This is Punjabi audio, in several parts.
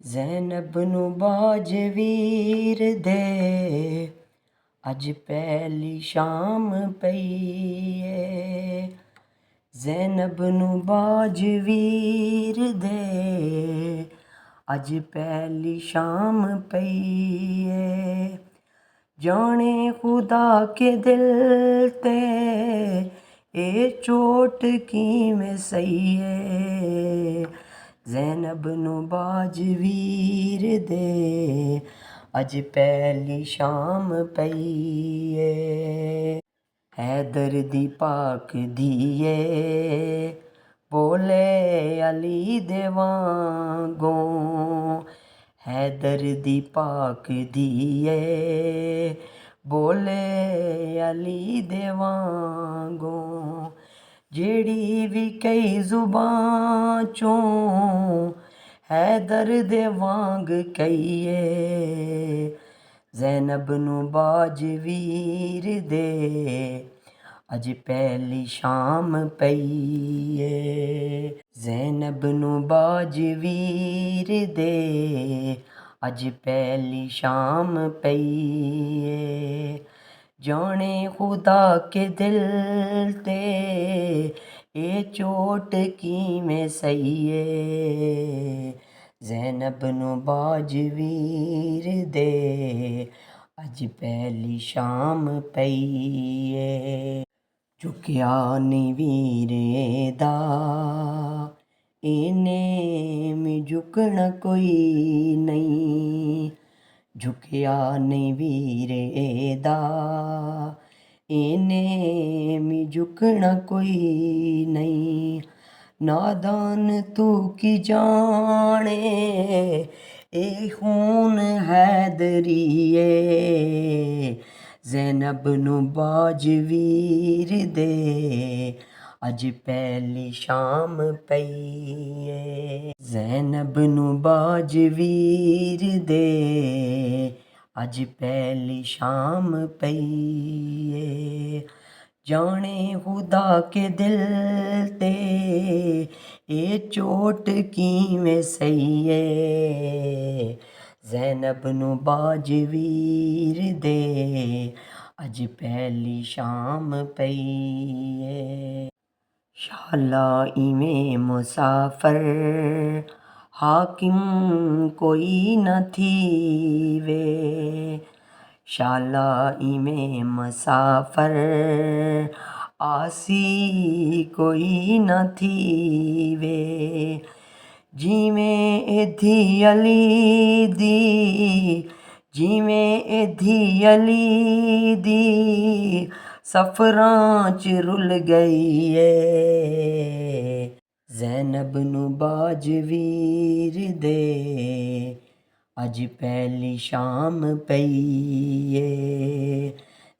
ਜ਼ੈਨਬ ਨੂੰ ਬਾਜ ਵੀਰ ਦੇ ਅੱਜ ਪਹਿਲੀ ਸ਼ਾਮ ਪਈ ਏ। ਜ਼ੈਨਬ ਨੂੰ ਬਾਜ ਵੀਰ ਦੇ ਅੱਜ ਪਹਿਲੀ ਸ਼ਾਮ ਪਈ ਏ। ਜਾਣੇ ਖੁਦਾ ਕੇ ਦਿਲ ਤੇ ਇਹ ਚੋਟ ਕਿਵੇਂ ਸਹੀ ਏ। ਜ਼ੈਨਬ ਨੂੰ ਬਾਜ ਵੀਰ ਦੇ ਅੱਜ ਪਹਿਲੀ ਸ਼ਾਮ ਪਈ ਏ। ਹੈਦਰ ਦੀ ਪਾਕ ਦੀਏ ਬੋਲੇ ਅਲੀ ਦੇ ਵਾਂਗੋਂ। ਹੈਦਰ ਦੀ ਪਾਕ ਦੀਏ ਬੋਲੇ ਅਲੀ ਦੇ ਵਾਂਗੋਂ। ਜਿਹੜੀ ਵੀ ਕਈ ਜ਼ੁਬਾਂ ਚੋਂ ਹੈਦਰ ਦੇ ਵਾਂਗ ਕਹੀਏ। ਜ਼ੈਨਬ ਨੂੰ ਬਾਜ ਵੀਰ ਦੇ ਅੱਜ ਪਹਿਲੀ ਸ਼ਾਮ ਪਈ ਏ। ਜ਼ੈਨਬ ਨੂੰ ਬਾਜ ਵੀਰ ਦੇ ਅੱਜ ਪਹਿਲੀ ਸ਼ਾਮ ਪਈ ਏ। ਜਾਣੇ ਖੁਦਾ ਕੇ ਦਿਲ ਤੇ ਇਹ ਚੋਟ ਕਿਵੇਂ ਸਹੀ ਏ। ਜ਼ੈਨਬ ਨੂੰ ਬਾਜ ਵੀਰ ਦੇ ਅੱਜ ਪਹਿਲੀ ਸ਼ਾਮ ਪਈ ਏ। ਝੁਕਿਆ ਨੀ ਵੀਰੇ ਦਾ ਇਹਨੇ ਵੀ ਝੁਕਣਾ ਕੋਈ ਨਹੀਂ। ਝੁਕਿਆ ਨੀ ਵੀਰੇ ਦਾ ਇਹਨੇ ਵੀ ਝੁਕਣਾ ਕੋਈ ਨਹੀਂ। ਨਾਦਾਨ ਤੂੰ ਕੀ ਜਾਣੇ ਇਹ ਖੂਨ ਹੈਦਰੀ ਏ। ਜ਼ੈਨਬ ਨੂੰ ਬਾਜ ਵੀਰ ਦੇ ਅੱਜ ਪਹਿਲੀ ਸ਼ਾਮ ਪਈ ਏ। ਜ਼ੈਨਬ ਨੂੰ ਬਾਜ ਵੀਰ ਦੇ ਅੱਜ ਪਹਿਲੀ ਸ਼ਾਮ ਪਈ ਏ। ਜਾਣੇ ਖੁਦਾ ਕੇ ਦਿਲ ਤੇ ਇਹ ਚੋਟ ਕਿਵੇਂ ਸਹੀ ਏ। ਜ਼ੈਨਬ ਨੂੰ ਬਾਜ ਵੀਰ ਦੇ ਅੱਜ ਪਹਿਲੀ ਸ਼ਾਮ ਪਈ ਏ। ਸ਼ਾਲਾ ਇਵੇਂ ਮੁਸਾਫਰ ਹਾਕਿਮ ਕੋਈ ਨਾ ਥੀਵੇ। ਸ਼ਾਲਾ ਇਵੇਂ ਮੁਸਾਫਰ ਆਸੀ ਕੋਈ ਨਾ ਥੀਵੇ। ਜਿਵੇਂ ਏਧੀ ਅਲੀ ਦੀ ਜਿਵੇਂ ਏਧੀ ਅਲੀ ਦੀ ਸਫਰਾਂ 'ਚ ਰੁਲ ਗਈ ਏ। ਜ਼ੈਨਬ ਨੂੰ ਬਾਜ ਵੀਰ ਦੇ ਅੱਜ ਪਹਿਲੀ ਸ਼ਾਮ ਪਈ ਏ।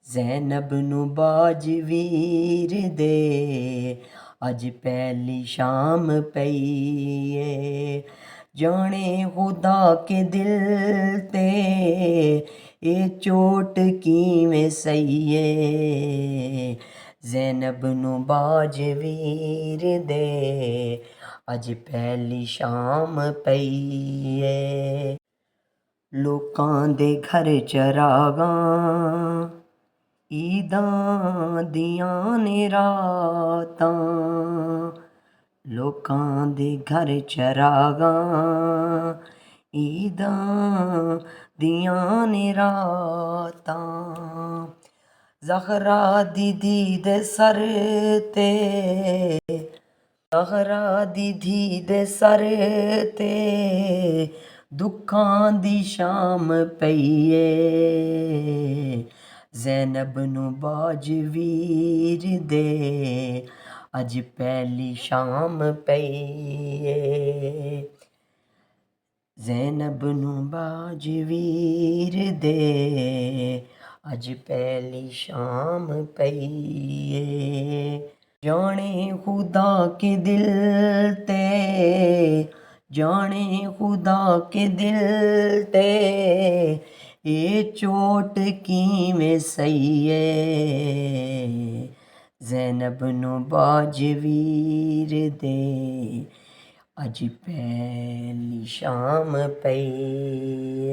ਜ਼ੈਨਬ ਨੂੰ ਬਾਜ ਵੀਰ ਦੇ ਅੱਜ ਪਹਿਲੀ ਸ਼ਾਮ ਪਈ ਏ। ਜਾਣੇ ਖੁਦਾ ਕੇ ਦਿਲ ਤੇ ਇਹ ਚੋਟ ਕਿਵੇਂ ਸਹੀ ਏ। ਜ਼ੈਨਬ ਨੂੰ ਬਾਜ ਵੀਰ ਦੇ ਅੱਜ ਪਹਿਲੀ ਸ਼ਾਮ ਪਈ ਏ। ਲੋਕਾਂ ਦੇ ਘਰ ਚਰਾਗਾਂ ਈਦਾਂ ਦੀਆਂ ਨੇ ਰਾਤਾਂ। ਲੋਕਾਂ ਦੇ ਘਰ ਚਰਾਗਾਂ ਈਦਾਂ ਦੀਆਂ ਨੇ ਰਾਤਾਂ। ਜ਼ਹਰਾ ਦੀਦੀ ਦੇ ਸਰ ਤੇ ਜ਼ਹਰਾ ਦੀਦੀ ਦੇ ਸਰ ਤੇ ਦੁੱਖਾਂ ਦੀ ਸ਼ਾਮ ਪਈ ਏ। ਜ਼ੈਨਬ ਨੂੰ ਬਾਜ ਵੀਰ ਦੇ ਅੱਜ ਪਹਿਲੀ ਸ਼ਾਮ ਪਈ ਏ। ਜ਼ੈਨਬ ਨੂੰ ਬਾਜ ਵੀਰ ਦੇ ਅੱਜ ਪਹਿਲੀ ਸ਼ਾਮ ਪਈ ਏ। ਜਾਣੇ ਖੁਦਾ ਕੇ ਦਿਲ ਤੇ ਜਾਣੇ ਖੁਦਾ ਕੇ ਦਿਲ ਤੇ ਇਹ ਚੋਟ ਕਿਵੇਂ ਸਹੀ ਏ। ਜ਼ੈਨਬ ਨੂੰ ਬਾਜ ਵੀਰ ਦੇ ਅੱਜ ਪਹਿਲੀ ਸ਼ਾਮ ਪਈ।